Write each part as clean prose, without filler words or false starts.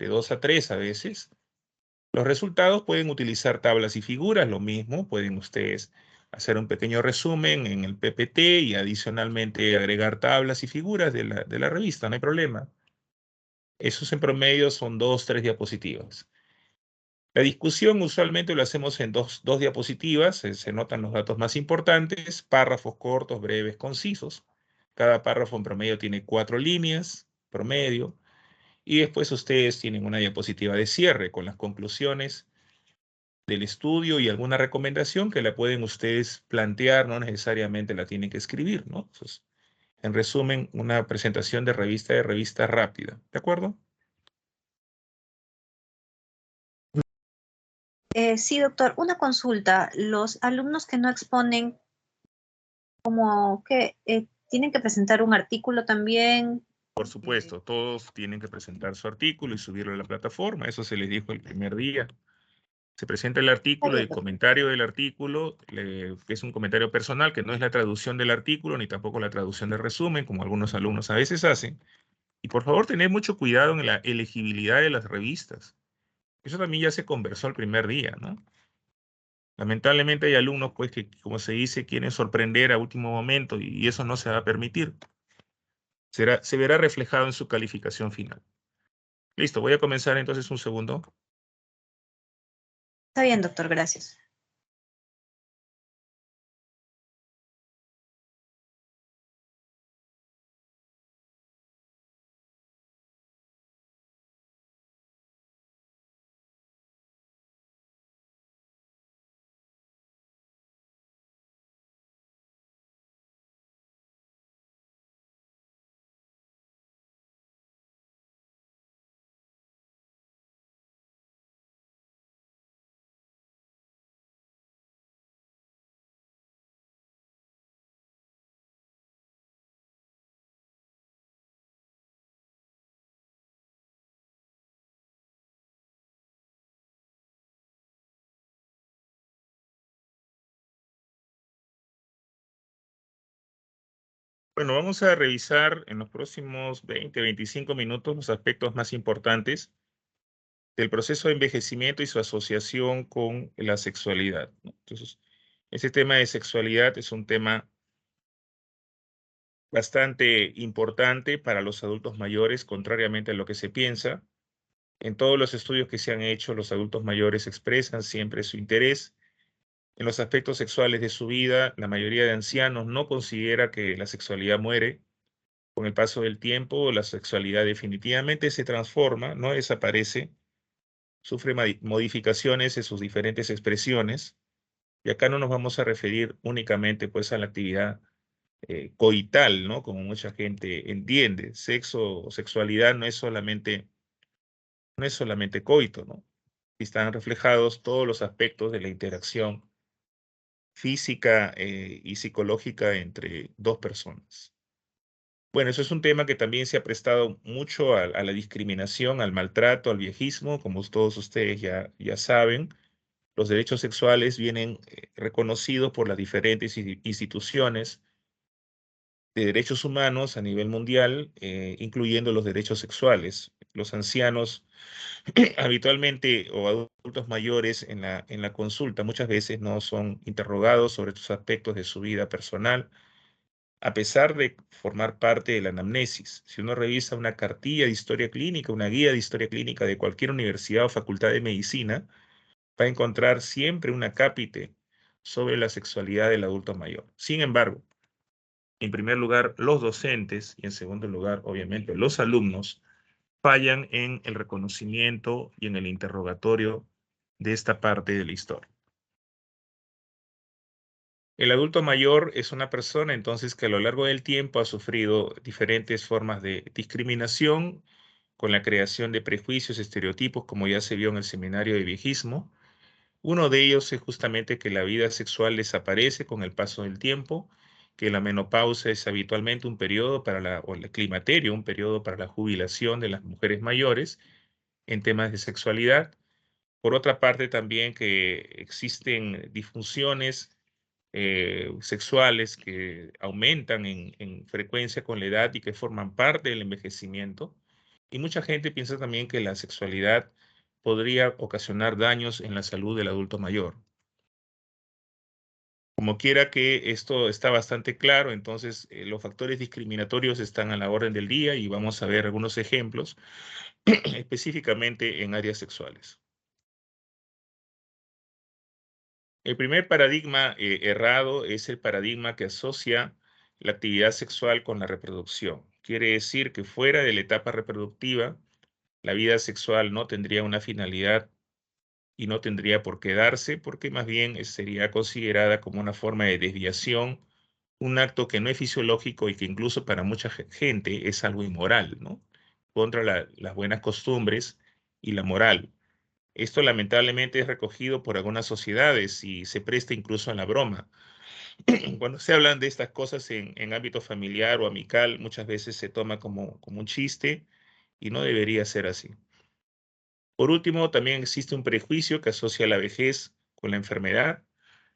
de 2 a 3 a veces. Los resultados pueden utilizar tablas y figuras, lo mismo, pueden ustedes hacer un pequeño resumen en el PPT y adicionalmente agregar tablas y figuras de la revista, no hay problema. Esos en promedio son 2, 3 diapositivas. La discusión usualmente lo hacemos en dos diapositivas, se notan los datos más importantes, párrafos cortos, breves, concisos. Cada párrafo en promedio tiene 4 líneas, promedio, y después ustedes tienen una diapositiva de cierre con las conclusiones del estudio y alguna recomendación que la pueden ustedes plantear, no necesariamente la tienen que escribir, ¿no? Entonces, en resumen, una presentación de revista rápida, ¿de acuerdo? Sí, doctor, una consulta. Los alumnos que no exponen, como que tienen que presentar un artículo también. Por supuesto, todos tienen que presentar su artículo y subirlo a la plataforma, eso se les dijo el primer día. Se presenta el Está artículo y bien, el doctor. comentario del artículo, que es un comentario personal, que no es la traducción del artículo, ni tampoco la traducción del resumen, como algunos alumnos a veces hacen. Y por favor, tened mucho cuidado en la elegibilidad de las revistas. Eso también ya se conversó el primer día, ¿no? Lamentablemente hay alumnos, pues, que, como se dice, quieren sorprender a último momento y eso no se va a permitir. Se verá reflejado en su calificación final. Listo, voy a comenzar entonces un segundo. Está bien, doctor, gracias. Bueno, vamos a revisar en los próximos 20, 25 minutos los aspectos más importantes del proceso de envejecimiento y su asociación con la sexualidad, ¿no? Entonces, ese tema de sexualidad es un tema bastante importante para los adultos mayores, contrariamente a lo que se piensa. En todos los estudios que se han hecho, los adultos mayores expresan siempre su interés en los aspectos sexuales de su vida. La mayoría de ancianos no considera que la sexualidad muere. Con el paso del tiempo, la sexualidad definitivamente se transforma, no desaparece, sufre modificaciones en sus diferentes expresiones. Y acá no nos vamos a referir únicamente pues a la actividad coital, ¿no? Como mucha gente entiende. Sexo o sexualidad no es solamente coito, ¿no? Están reflejados todos los aspectos de la interacción física y psicológica entre dos personas. Bueno, eso es un tema que también se ha prestado mucho a la discriminación, al maltrato, al viejismo, como todos ustedes ya saben. Los derechos sexuales vienen reconocidos por las diferentes instituciones de derechos humanos a nivel mundial, incluyendo los derechos sexuales. Los ancianos habitualmente o adultos mayores en la consulta muchas veces no son interrogados sobre estos aspectos de su vida personal, a pesar de formar parte de la anamnesis. Si uno revisa una cartilla de historia clínica, una guía de historia clínica de cualquier universidad o facultad de medicina, va a encontrar siempre un acápite sobre la sexualidad del adulto mayor. Sin embargo, en primer lugar, los docentes y en segundo lugar, obviamente, los alumnos fallan en el reconocimiento y en el interrogatorio de esta parte de la historia. El adulto mayor es una persona entonces que a lo largo del tiempo ha sufrido diferentes formas de discriminación con la creación de prejuicios, estereotipos, como ya se vio en el seminario de viejismo. Uno de ellos es justamente que la vida sexual desaparece con el paso del tiempo, que la menopausia es habitualmente un periodo o el climaterio, un periodo para la jubilación de las mujeres mayores en temas de sexualidad. Por otra parte, también que existen disfunciones sexuales que aumentan en frecuencia con la edad y que forman parte del envejecimiento. Y mucha gente piensa también que la sexualidad podría ocasionar daños en la salud del adulto mayor. Como quiera que esto está bastante claro, entonces los factores discriminatorios están a la orden del día y vamos a ver algunos ejemplos específicamente en áreas sexuales. El primer paradigma errado es el paradigma que asocia la actividad sexual con la reproducción. Quiere decir que fuera de la etapa reproductiva, la vida sexual no tendría una finalidad y no tendría por qué darse, porque más bien sería considerada como una forma de desviación, un acto que no es fisiológico y que incluso para mucha gente es algo inmoral, ¿no? Contra las buenas costumbres y la moral. Esto lamentablemente es recogido por algunas sociedades y se presta incluso a la broma. Cuando se hablan de estas cosas en ámbito familiar o amical, muchas veces se toma como un chiste y no debería ser así. Por último, también existe un prejuicio que asocia la vejez con la enfermedad.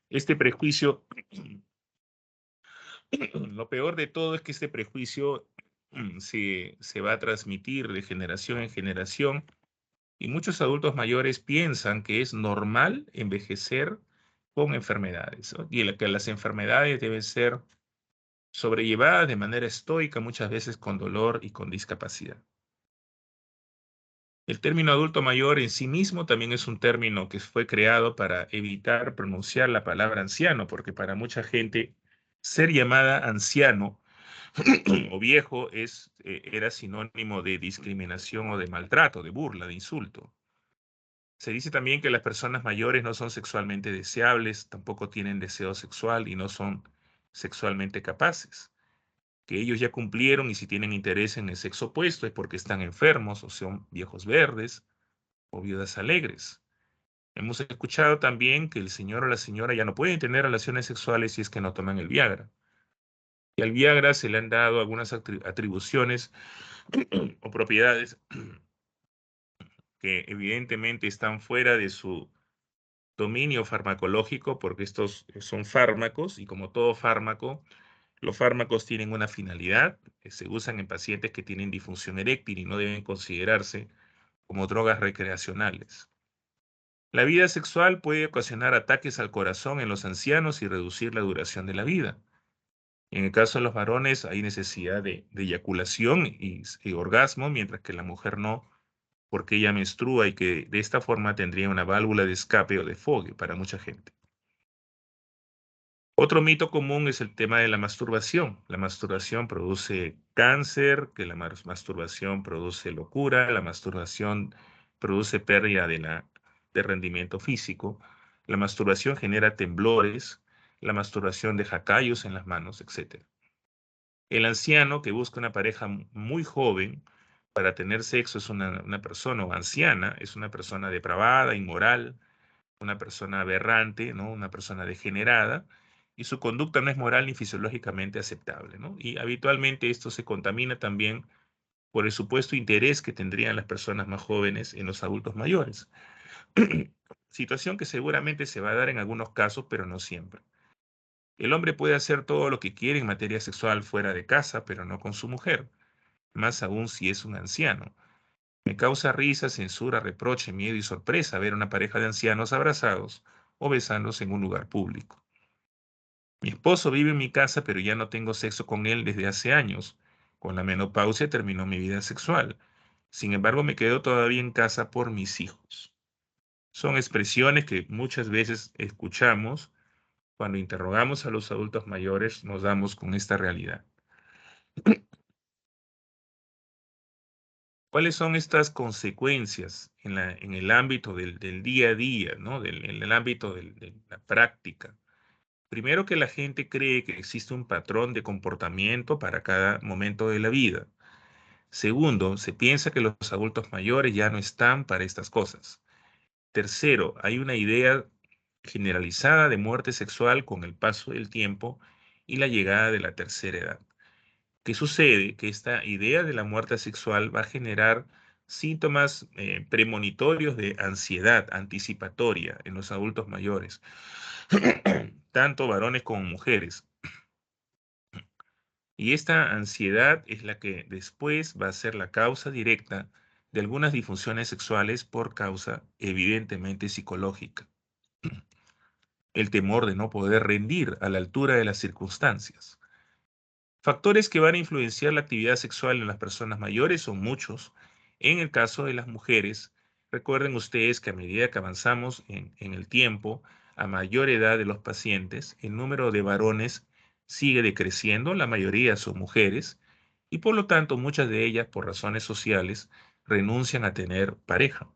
Este prejuicio, lo peor de todo es que este prejuicio se va a transmitir de generación en generación y muchos adultos mayores piensan que es normal envejecer con enfermedades, ¿no? Y que las enfermedades deben ser sobrellevadas de manera estoica, muchas veces con dolor y con discapacidad. El término adulto mayor en sí mismo también es un término que fue creado para evitar pronunciar la palabra anciano, porque para mucha gente ser llamada anciano o viejo era sinónimo de discriminación o de maltrato, de burla, de insulto. Se dice también que las personas mayores no son sexualmente deseables, tampoco tienen deseo sexual y no son sexualmente capaces, que ellos ya cumplieron y si tienen interés en el sexo opuesto es porque están enfermos o son viejos verdes o viudas alegres. Hemos escuchado también que el señor o la señora ya no pueden tener relaciones sexuales si es que no toman el Viagra. Y al Viagra se le han dado algunas atribuciones o propiedades que evidentemente están fuera de su dominio farmacológico porque estos son fármacos y como todo fármaco, los fármacos tienen una finalidad, que se usan en pacientes que tienen disfunción eréctil y no deben considerarse como drogas recreacionales. La vida sexual puede ocasionar ataques al corazón en los ancianos y reducir la duración de la vida. En el caso de los varones hay necesidad de eyaculación y orgasmo, mientras que la mujer no, porque ella menstrua y que de esta forma tendría una válvula de escape o de fogue para mucha gente. Otro mito común es el tema de la masturbación. La masturbación produce cáncer, que la masturbación produce locura, la masturbación produce pérdida de rendimiento físico, la masturbación genera temblores, la masturbación deja callos en las manos, etc. El anciano que busca una pareja muy joven para tener sexo es una persona o anciana, es una persona depravada, inmoral, una persona aberrante, ¿no? Una persona degenerada, y su conducta no es moral ni fisiológicamente aceptable, ¿no? Y habitualmente esto se contamina también por el supuesto interés que tendrían las personas más jóvenes en los adultos mayores. Situación que seguramente se va a dar en algunos casos, pero no siempre. El hombre puede hacer todo lo que quiere en materia sexual fuera de casa, pero no con su mujer, más aún si es un anciano. Me causa risa, censura, reproche, miedo y sorpresa ver una pareja de ancianos abrazados o besándose en un lugar público. Mi esposo vive en mi casa, pero ya no tengo sexo con él desde hace años. Con la menopausia terminó mi vida sexual. Sin embargo, me quedo todavía en casa por mis hijos. Son expresiones que muchas veces escuchamos cuando interrogamos a los adultos mayores, nos damos con esta realidad. ¿Cuáles son estas consecuencias en el ámbito del día a día, ¿no? En el ámbito de la práctica? Primero que la gente cree que existe un patrón de comportamiento para cada momento de la vida. Segundo, se piensa que los adultos mayores ya no están para estas cosas. Tercero, hay una idea generalizada de muerte sexual con el paso del tiempo y la llegada de la tercera edad. ¿Qué sucede? Que esta idea de la muerte sexual va a generar síntomas premonitorios de ansiedad anticipatoria en los adultos mayores, tanto varones como mujeres. Y esta ansiedad es la que después va a ser la causa directa de algunas disfunciones sexuales por causa evidentemente psicológica. El temor de no poder rendir a la altura de las circunstancias. Factores que van a influenciar la actividad sexual en las personas mayores son muchos. En el caso de las mujeres, recuerden ustedes que a medida que avanzamos en el tiempo, a mayor edad de los pacientes, el número de varones sigue decreciendo, la mayoría son mujeres, y por lo tanto muchas de ellas, por razones sociales, renuncian a tener pareja.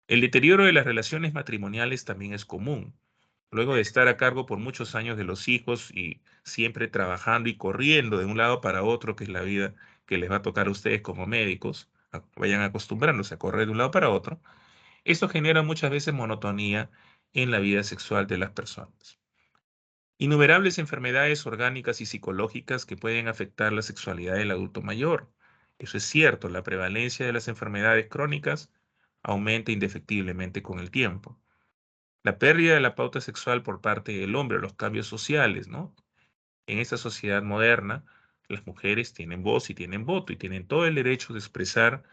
El deterioro de las relaciones matrimoniales también es común. Luego de estar a cargo por muchos años de los hijos y siempre trabajando y corriendo de un lado para otro, que es la vida que les va a tocar a ustedes como médicos, vayan acostumbrándose a correr de un lado para otro, esto genera muchas veces monotonía en la vida sexual de las personas. Innumerables enfermedades orgánicas y psicológicas que pueden afectar la sexualidad del adulto mayor. Eso es cierto, la prevalencia de las enfermedades crónicas aumenta indefectiblemente con el tiempo. La pérdida de la pauta sexual por parte del hombre, los cambios sociales, ¿no? En esta sociedad moderna, las mujeres tienen voz y tienen voto y tienen todo el derecho de expresar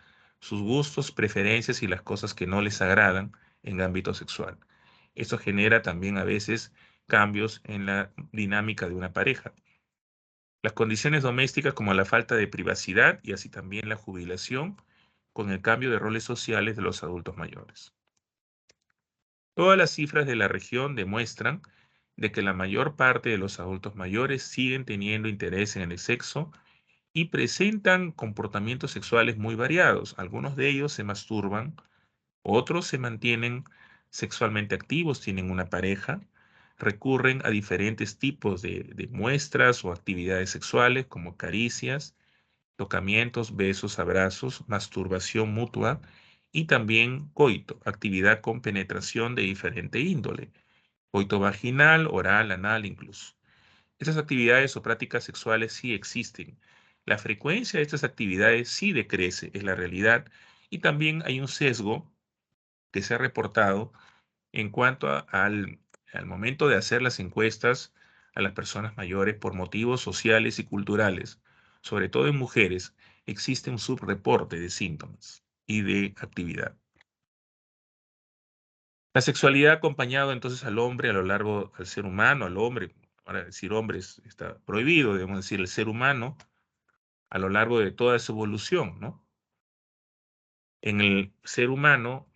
sus gustos, preferencias y las cosas que no les agradan en el ámbito sexual. Esto genera también a veces cambios en la dinámica de una pareja. Las condiciones domésticas como la falta de privacidad y así también la jubilación con el cambio de roles sociales de los adultos mayores. Todas las cifras de la región demuestran de que la mayor parte de los adultos mayores siguen teniendo interés en el sexo y presentan comportamientos sexuales muy variados. Algunos de ellos se masturban, otros se mantienen sexualmente activos, tienen una pareja, recurren a diferentes tipos de muestras o actividades sexuales como caricias, tocamientos, besos, abrazos, masturbación mutua y también coito, actividad con penetración de diferente índole, coito vaginal, oral, anal incluso. Estas actividades o prácticas sexuales sí existen. La frecuencia de estas actividades sí decrece, es la realidad, y también hay un sesgo que se ha reportado en cuanto al momento de hacer las encuestas a las personas mayores por motivos sociales y culturales, sobre todo en mujeres, existe un subreporte de síntomas y de actividad. La sexualidad ha acompañado entonces al hombre a lo largo, al ser humano, al hombre, ahora decir hombres está prohibido, debemos decir el ser humano, a lo largo de toda su evolución, ¿no? En el ser humano,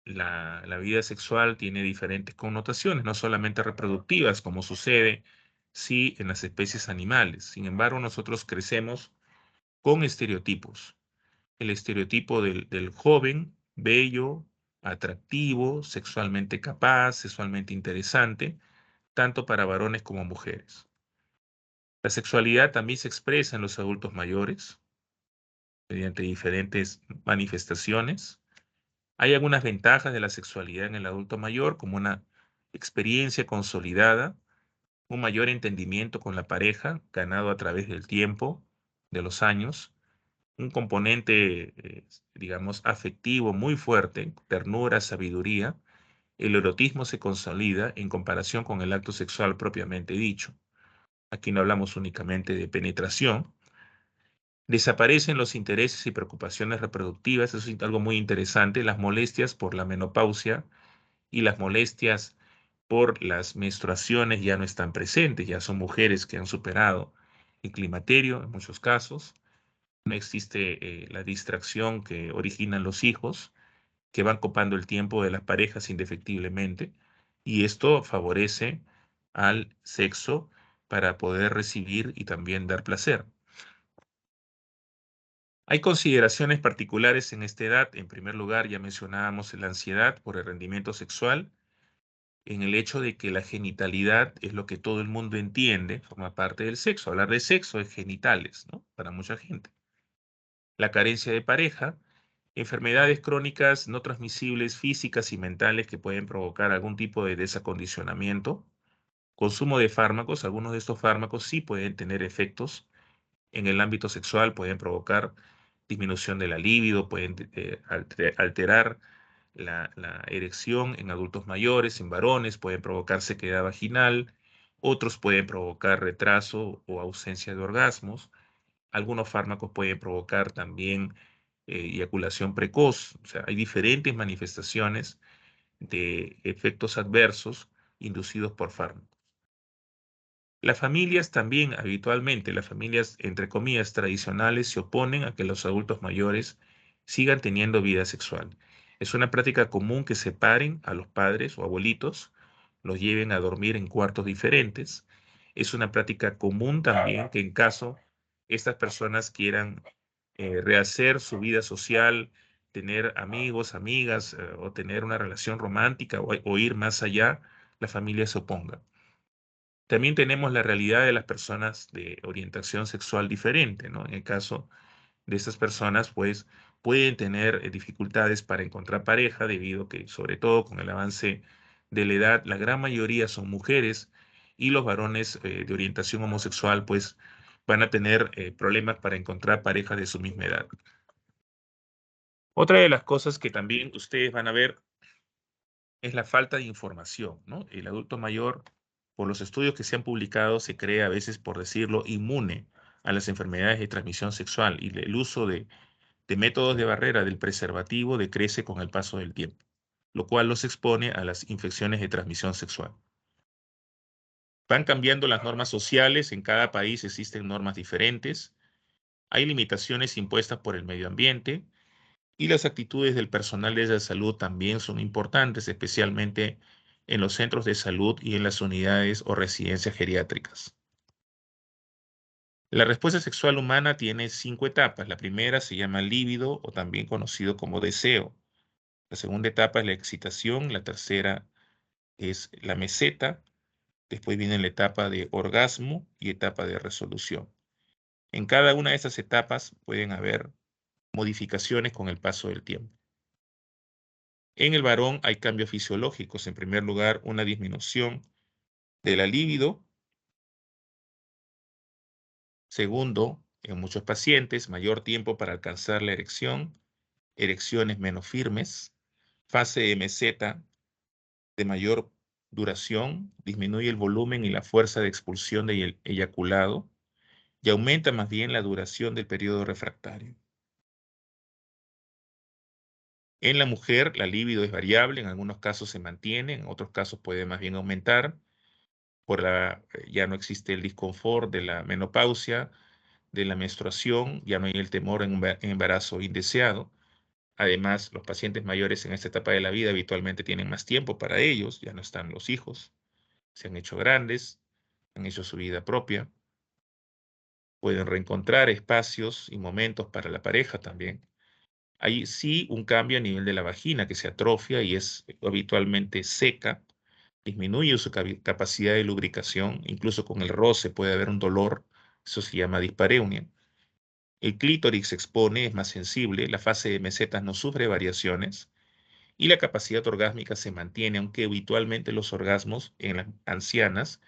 la vida sexual tiene diferentes connotaciones, no solamente reproductivas, como sucede, sí, en las especies animales. Sin embargo, nosotros crecemos con estereotipos. El estereotipo del joven, bello, atractivo, sexualmente capaz, sexualmente interesante, tanto para varones como mujeres. La sexualidad también se expresa en los adultos mayores mediante diferentes manifestaciones. Hay algunas ventajas de la sexualidad en el adulto mayor, como una experiencia consolidada, un mayor entendimiento con la pareja, ganado a través del tiempo, de los años, un componente, digamos, afectivo muy fuerte, ternura, sabiduría. El erotismo se consolida en comparación con el acto sexual propiamente dicho. Aquí no hablamos únicamente de penetración. Desaparecen los intereses y preocupaciones reproductivas, eso es algo muy interesante, las molestias por la menopausia y las molestias por las menstruaciones ya no están presentes, ya son mujeres que han superado el climaterio en muchos casos. No existe la distracción que originan los hijos, que van copando el tiempo de las parejas indefectiblemente, y esto favorece al sexo para poder recibir y también dar placer. Hay consideraciones particulares en esta edad. En primer lugar, ya mencionábamos la ansiedad por el rendimiento sexual, en el hecho de que la genitalidad es lo que todo el mundo entiende, forma parte del sexo. Hablar de sexo es genitales, ¿no? Para mucha gente. La carencia de pareja, enfermedades crónicas no transmisibles físicas y mentales que pueden provocar algún tipo de desacondicionamiento, consumo de fármacos, algunos de estos fármacos sí pueden tener efectos en el ámbito sexual, pueden provocar disminución de la libido, pueden alterar la erección en adultos mayores, en varones, pueden provocar sequedad vaginal, Otros pueden provocar retraso o ausencia de orgasmos. Algunos fármacos pueden provocar también eyaculación precoz. O sea, hay diferentes manifestaciones de efectos adversos inducidos por fármacos. Las familias también, habitualmente, las familias, entre comillas, tradicionales, se oponen a que los adultos mayores sigan teniendo vida sexual. Es una práctica común que separen a los padres o abuelitos, los lleven a dormir en cuartos diferentes. Es una práctica común también que en caso estas personas quieran rehacer su vida social, tener amigos, amigas, o tener una relación romántica o ir más allá, la familia se oponga. También tenemos la realidad de las personas de orientación sexual diferente, ¿no? En el caso de estas personas, pues pueden tener dificultades para encontrar pareja debido a que, sobre todo con el avance de la edad, la gran mayoría son mujeres y los varones de orientación homosexual, pues van a tener problemas para encontrar parejas de su misma edad. Otra de las cosas que también ustedes van a ver es la falta de información, ¿no? El adulto mayor, por los estudios que se han publicado, se cree a veces, por decirlo, inmune a las enfermedades de transmisión sexual y el uso de métodos de barrera del preservativo decrece con el paso del tiempo, lo cual los expone a las infecciones de transmisión sexual. Van cambiando las normas sociales, en cada país existen normas diferentes, hay limitaciones impuestas por el medio ambiente, y las actitudes del personal de la salud también son importantes, especialmente en los centros de salud y en las unidades o residencias geriátricas. La respuesta sexual humana tiene 5 etapas. La primera se llama líbido o también conocido como deseo. La segunda etapa es la excitación. La tercera es la meseta. Después viene la etapa de orgasmo y etapa de resolución. En cada una de esas etapas pueden haber modificaciones con el paso del tiempo. En el varón hay cambios fisiológicos. En primer lugar, una disminución de la libido. Segundo, en muchos pacientes, mayor tiempo para alcanzar la erección, erecciones menos firmes. Fase de meseta de mayor duración, disminuye el volumen y la fuerza de expulsión del eyaculado y aumenta más bien la duración del periodo refractario. En la mujer, la libido es variable, en algunos casos se mantiene, en otros casos puede más bien aumentar. Ya no existe el disconfort de la menopausia, de la menstruación, ya no hay el temor en embarazo indeseado. Además, los pacientes mayores en esta etapa de la vida habitualmente tienen más tiempo para ellos, ya no están los hijos, se han hecho grandes, han hecho su vida propia, pueden reencontrar espacios y momentos para la pareja también. Hay sí un cambio a nivel de la vagina que se atrofia y es habitualmente seca, disminuye su capacidad de lubricación, incluso con el roce puede haber un dolor, eso se llama dispareunia. El clítoris se expone, es más sensible, la fase de mesetas no sufre variaciones y la capacidad orgásmica se mantiene, aunque habitualmente los orgasmos en las ancianas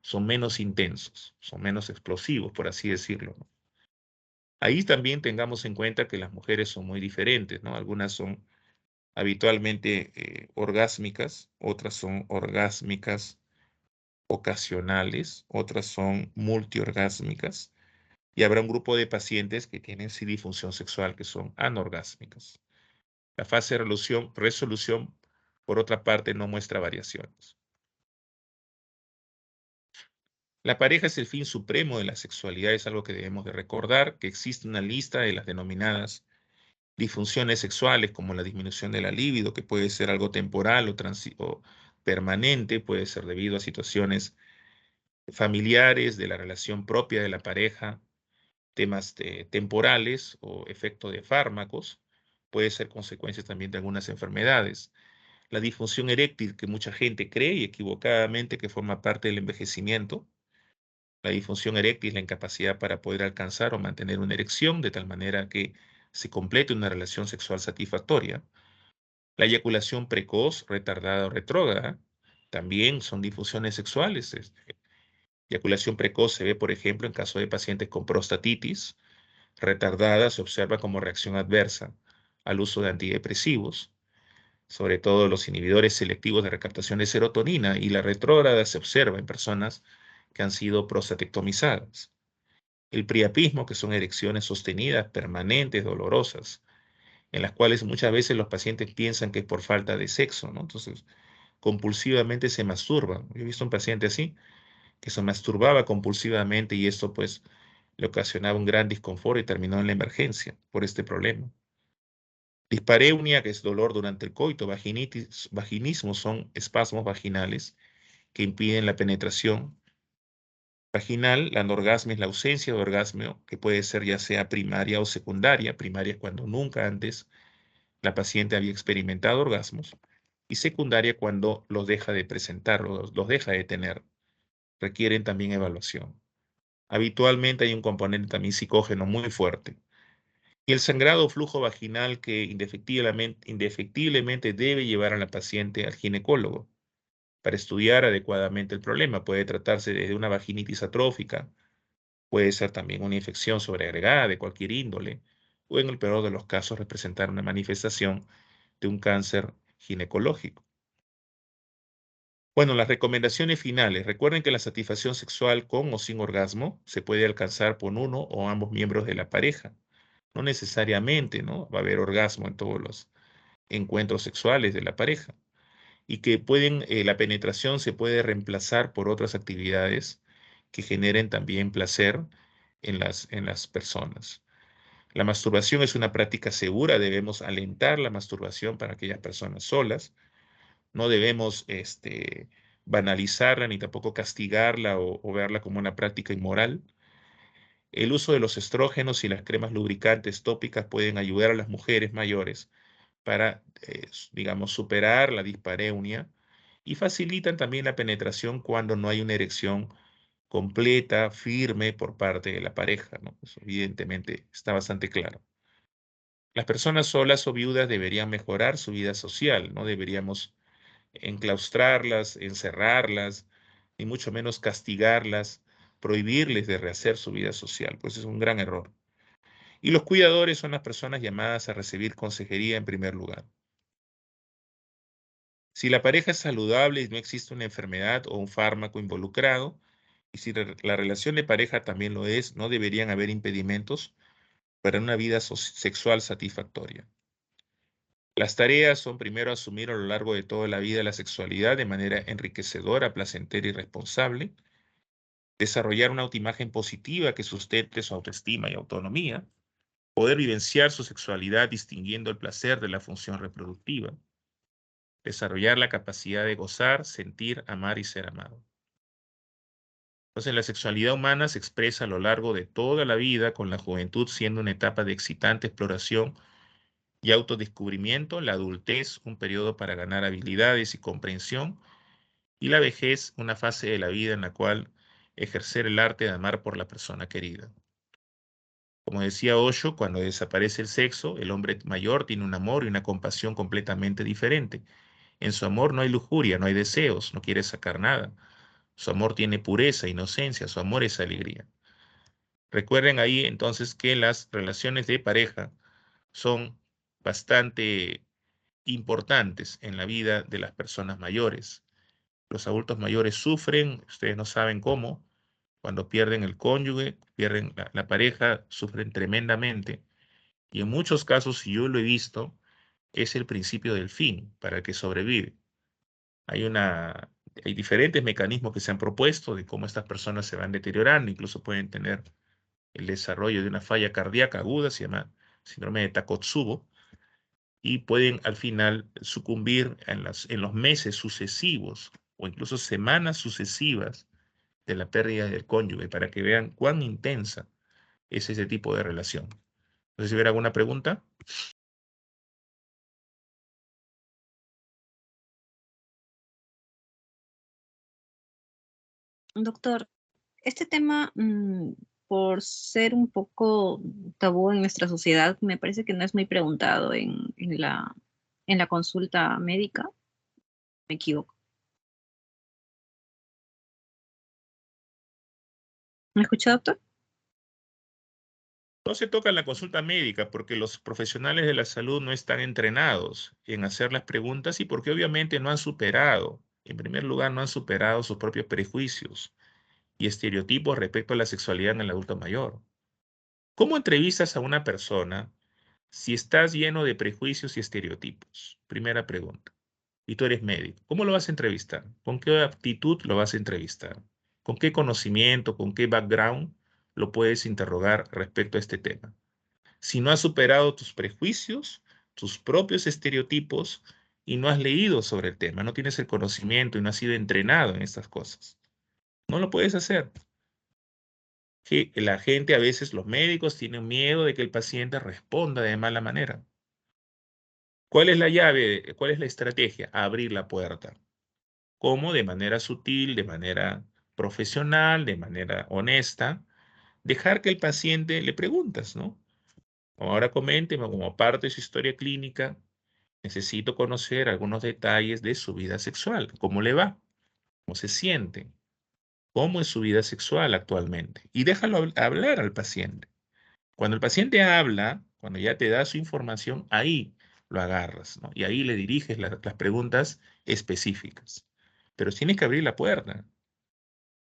son menos intensos, son menos explosivos, por así decirlo, ¿no? Ahí también tengamos en cuenta que las mujeres son muy diferentes, ¿no? Algunas son habitualmente orgásmicas, otras son orgásmicas ocasionales, otras son multiorgásmicas, y habrá un grupo de pacientes que tienen sí disfunción sexual que son anorgásmicas. La fase de resolución, por otra parte, no muestra variaciones. La pareja es el fin supremo de la sexualidad, es algo que debemos de recordar, que existe una lista de las denominadas disfunciones sexuales, como la disminución de la libido, que puede ser algo temporal o permanente, puede ser debido a situaciones familiares, de la relación propia de la pareja, temas temporales o efecto de fármacos, puede ser consecuencias también de algunas enfermedades. La disfunción eréctil, que mucha gente cree y equivocadamente que forma parte del envejecimiento. La disfunción eréctil es la incapacidad para poder alcanzar o mantener una erección de tal manera que se complete una relación sexual satisfactoria. La eyaculación precoz, retardada o retrógrada también son disfunciones sexuales. Eyaculación precoz se ve, por ejemplo, en caso de pacientes con prostatitis. Retardada se observa como reacción adversa al uso de antidepresivos. sobre todo los inhibidores selectivos de recaptación de serotonina, y la retrógrada se observa en personas que han sido prostatectomizadas. El priapismo, que son erecciones sostenidas, permanentes, dolorosas, en las cuales muchas veces los pacientes piensan que es por falta de sexo, ¿no? Entonces, compulsivamente se masturban. Yo he visto un paciente así, que se masturbaba compulsivamente y esto pues le ocasionaba un gran disconfort y terminó en la emergencia por este problema. Dispareunia, que es dolor durante el coito, vaginitis, vaginismo, son espasmos vaginales que impiden la penetración vaginal. La anorgasmia es la ausencia de orgasmo, que puede ser ya sea primaria o secundaria. Primaria es cuando nunca antes la paciente había experimentado orgasmos, y secundaria cuando los deja de presentar, los deja de tener. Requieren también evaluación. Habitualmente hay un componente también psicógeno muy fuerte. Y el sangrado o flujo vaginal que indefectiblemente debe llevar a la paciente al ginecólogo para estudiar adecuadamente el problema. Puede tratarse de una vaginitis atrófica, puede ser también una infección sobreagregada de cualquier índole, o en el peor de los casos representar una manifestación de un cáncer ginecológico. Bueno, las recomendaciones finales. Recuerden que la satisfacción sexual con o sin orgasmo se puede alcanzar por uno o ambos miembros de la pareja. No necesariamente, ¿no? Va a haber orgasmo en todos los encuentros sexuales de la pareja. Y que la penetración se puede reemplazar por otras actividades que generen también placer en las personas. La masturbación es una práctica segura. Debemos alentar la masturbación para aquellas personas solas. No debemos banalizarla ni tampoco castigarla o verla como una práctica inmoral. El uso de los estrógenos y las cremas lubricantes tópicas pueden ayudar a las mujeres mayores para, digamos, superar la dispareunia, y facilitan también la penetración cuando no hay una erección completa, firme por parte de la pareja, ¿no? Eso evidentemente está bastante claro. Las personas solas o viudas deberían mejorar su vida social. No deberíamos enclaustrarlas, encerrarlas, ni mucho menos castigarlas, prohibirles de rehacer su vida social, pues es un gran error. Y los cuidadores son las personas llamadas a recibir consejería en primer lugar. Si la pareja es saludable y no existe una enfermedad o un fármaco involucrado, y si la relación de pareja también lo es, no deberían haber impedimentos para una vida sexual satisfactoria. Las tareas son primero asumir a lo largo de toda la vida la sexualidad de manera enriquecedora, placentera y responsable, desarrollar una autoimagen positiva que sustente su autoestima y autonomía, poder vivenciar su sexualidad distinguiendo el placer de la función reproductiva, desarrollar la capacidad de gozar, sentir, amar y ser amado. Entonces, la sexualidad humana se expresa a lo largo de toda la vida, con la juventud siendo una etapa de excitante exploración y autodescubrimiento, la adultez un periodo para ganar habilidades y comprensión, y la vejez una fase de la vida en la cual ejercer el arte de amar por la persona querida. Como decía Osho, cuando desaparece el sexo, el hombre mayor tiene un amor y una compasión completamente diferente. En su amor no hay lujuria, no hay deseos, no quiere sacar nada. Su amor tiene pureza, inocencia, su amor es alegría. Recuerden ahí entonces que las relaciones de pareja son bastante importantes en la vida de las personas mayores. Los adultos mayores sufren, ustedes no saben cómo, cuando pierden el cónyuge, pierden la pareja, sufren tremendamente. Y en muchos casos, si yo lo he visto, es el principio del fin para el que sobrevive. Hay diferentes mecanismos que se han propuesto de cómo estas personas se van deteriorando, incluso pueden tener el desarrollo de una falla cardíaca aguda, se llama síndrome de Takotsubo, y pueden al final sucumbir en los meses sucesivos o incluso semanas sucesivas de la pérdida del cónyuge, para que vean cuán intensa es ese tipo de relación. No sé si hubiera alguna pregunta. Doctor, este tema, por ser un poco tabú en nuestra sociedad, me parece que no es muy preguntado en la consulta médica. Me equivoco. ¿Me escucha, doctor? No se toca en la consulta médica porque los profesionales de la salud no están entrenados en hacer las preguntas y porque obviamente no han superado, en primer lugar, no han superado sus propios prejuicios y estereotipos respecto a la sexualidad en el adulto mayor. ¿Cómo entrevistas a una persona si estás lleno de prejuicios y estereotipos? Primera pregunta. Y tú eres médico. ¿Cómo lo vas a entrevistar? ¿Con qué aptitud lo vas a entrevistar? ¿Con qué conocimiento, con qué background lo puedes interrogar respecto a este tema? Si no has superado tus prejuicios, tus propios estereotipos y no has leído sobre el tema, no tienes el conocimiento y no has sido entrenado en estas cosas, no lo puedes hacer. Que la gente, a veces los médicos tienen miedo de que el paciente responda de mala manera. ¿Cuál es la llave? ¿Cuál es la estrategia? Abrir la puerta. ¿Cómo? De manera sutil, de manera profesional, de manera honesta, dejar que el paciente le preguntas, ¿no? Ahora coménteme, como parte de su historia clínica, necesito conocer algunos detalles de su vida sexual. ¿Cómo le va? ¿Cómo se siente? ¿Cómo es su vida sexual actualmente? Y déjalo hablar al paciente. Cuando el paciente habla, cuando ya te da su información, ahí lo agarras, ¿no? Y ahí le diriges las preguntas específicas. Pero tienes que abrir la puerta.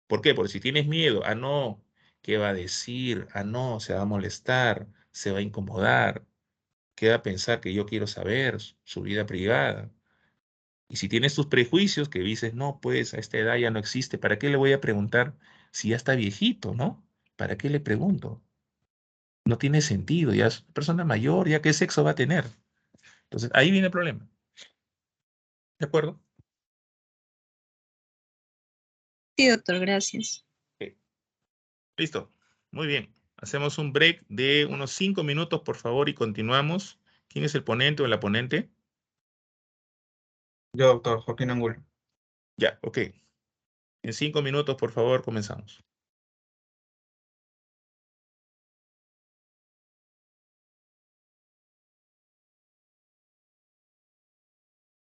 ¿Por qué? Porque si tienes miedo, no, ¿qué va a decir? No, se va a molestar, se va a incomodar, ¿qué va a pensar que yo quiero saber su vida privada? Y si tienes tus prejuicios que dices, no, pues a esta edad ya no existe, ¿para qué le voy a preguntar si ya está viejito, ¿no? ¿Para qué le pregunto? No tiene sentido, ya es una persona mayor, ya qué sexo va a tener. Entonces, ahí viene el problema. ¿De acuerdo? Sí, doctor, gracias. Ok. Listo. Muy bien. Hacemos un break de unos 5 minutos, por favor, y continuamos. ¿Quién es el ponente o la ponente? Yo, doctor Joaquín Angulo. Ya, ok. En 5 minutos, por favor, comenzamos.